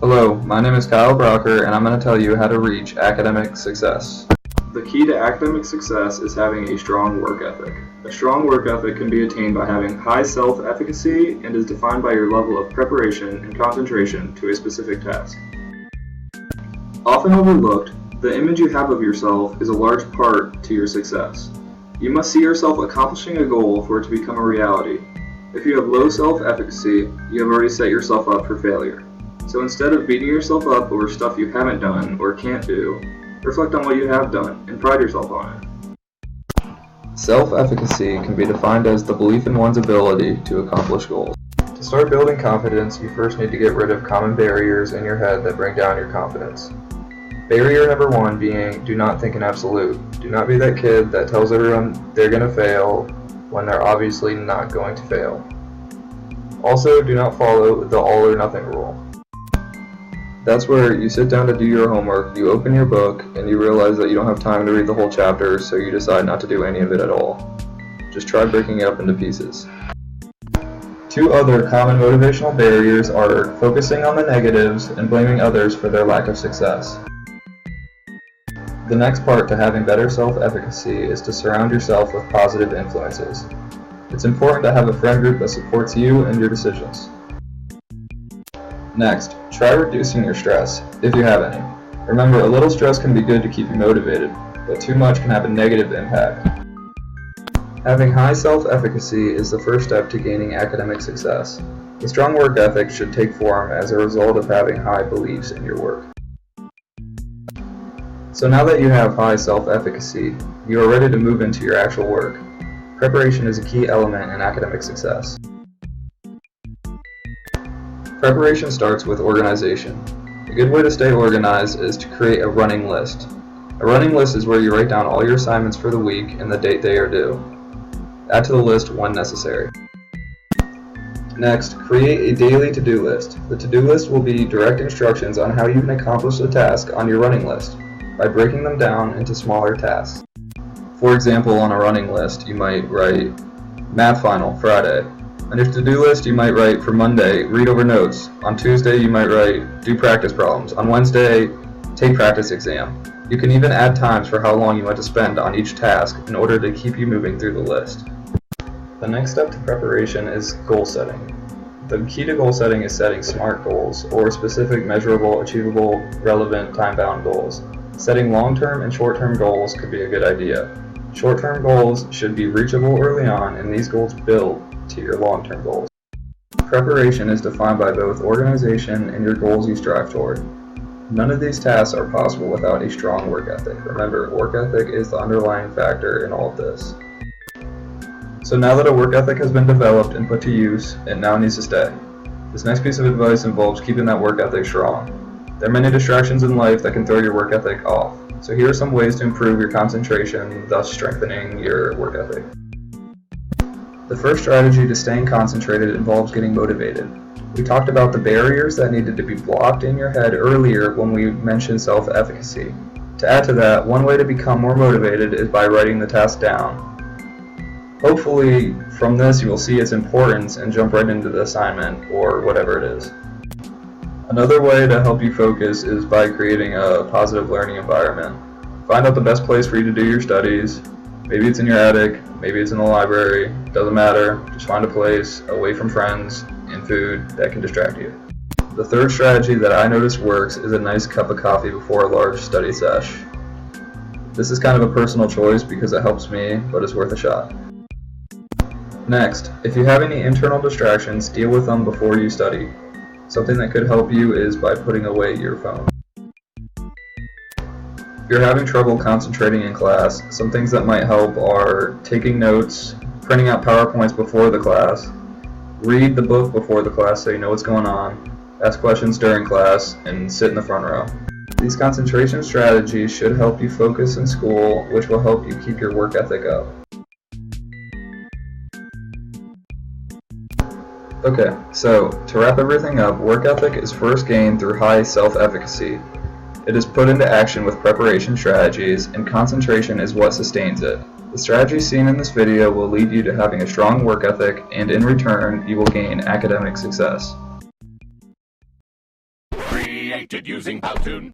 Hello, my name is Kyle Brocker, and I'm going to tell you how to reach academic success. The key to academic success is having a strong work ethic. A strong work ethic can be attained by having high self-efficacy and is defined by your level of preparation and concentration to a specific task. Often overlooked, the image you have of yourself is a large part to your success. You must see yourself accomplishing a goal for it to become a reality. If you have low self-efficacy, you have already set yourself up for failure. So instead of beating yourself up over stuff you haven't done or can't do, reflect on what you have done and pride yourself on it. Self-efficacy can be defined as the belief in one's ability to accomplish goals. To start building confidence, you first need to get rid of common barriers in your head that bring down your confidence. Barrier number one being, do not think in absolute. Do not be that kid that tells everyone they're going to fail when they're obviously not going to fail. Also, do not follow the all or nothing rule. That's where you sit down to do your homework, you open your book, and you realize that you don't have time to read the whole chapter, so you decide not to do any of it at all. Just try breaking it up into pieces. Two other common motivational barriers are focusing on the negatives and blaming others for their lack of success. The next part to having better self-efficacy is to surround yourself with positive influences. It's important to have a friend group that supports you and your decisions. Next, try reducing your stress, if you have any. Remember, a little stress can be good to keep you motivated, but too much can have a negative impact. Having high self-efficacy is the first step to gaining academic success. A strong work ethic should take form as a result of having high beliefs in your work. So now that you have high self-efficacy, you are ready to move into your actual work. Preparation is a key element in academic success. Preparation starts with organization. A good way to stay organized is to create a running list. A running list is where you write down all your assignments for the week and the date they are due. Add to the list when necessary. Next, create a daily to-do list. The to-do list will be direct instructions on how you can accomplish the task on your running list by breaking them down into smaller tasks. For example, on a running list, you might write math final Friday. On your to-do list, you might write for Monday, read over notes. On Tuesday, you might write do practice problems. On Wednesday, take practice exam. You can even add times for how long you want to spend on each task in order to keep you moving through the list. The next step to preparation is goal setting. The key to goal setting is setting SMART goals, or specific, measurable, achievable, relevant, time-bound goals. Setting long-term and short-term goals could be a good idea. Short-term goals should be reachable early on, and these goals build to your long-term goals. Preparation is defined by both organization and your goals you strive toward. None of these tasks are possible without a strong work ethic. Remember, work ethic is the underlying factor in all of this. So now that a work ethic has been developed and put to use, it now needs to stay. This next piece of advice involves keeping that work ethic strong. There are many distractions in life that can throw your work ethic off. So here are some ways to improve your concentration, thus strengthening your work ethic. The first strategy to staying concentrated involves getting motivated. We talked about the barriers that needed to be blocked in your head earlier when we mentioned self-efficacy. To add to that, one way to become more motivated is by writing the task down. Hopefully, from this you will see its importance and jump right into the assignment or whatever it is. Another way to help you focus is by creating a positive learning environment. Find out the best place for you to do your studies. Maybe it's in your attic, maybe it's in the library, doesn't matter. Just find a place away from friends and food that can distract you. The third strategy that I noticed works is a nice cup of coffee before a large study sesh. This is kind of a personal choice because it helps me, but it's worth a shot. Next, if you have any internal distractions, deal with them before you study. Something that could help you is by putting away your phone. If you're having trouble concentrating in class, some things that might help are taking notes, printing out PowerPoints before the class, read the book before the class so you know what's going on, ask questions during class, and sit in the front row. These concentration strategies should help you focus in school, which will help you keep your work ethic up. Okay, so to wrap everything up, work ethic is first gained through high self-efficacy. It is put into action with preparation strategies, and concentration is what sustains it. The strategies seen in this video will lead you to having a strong work ethic, and in return, you will gain academic success. created using Powtoon.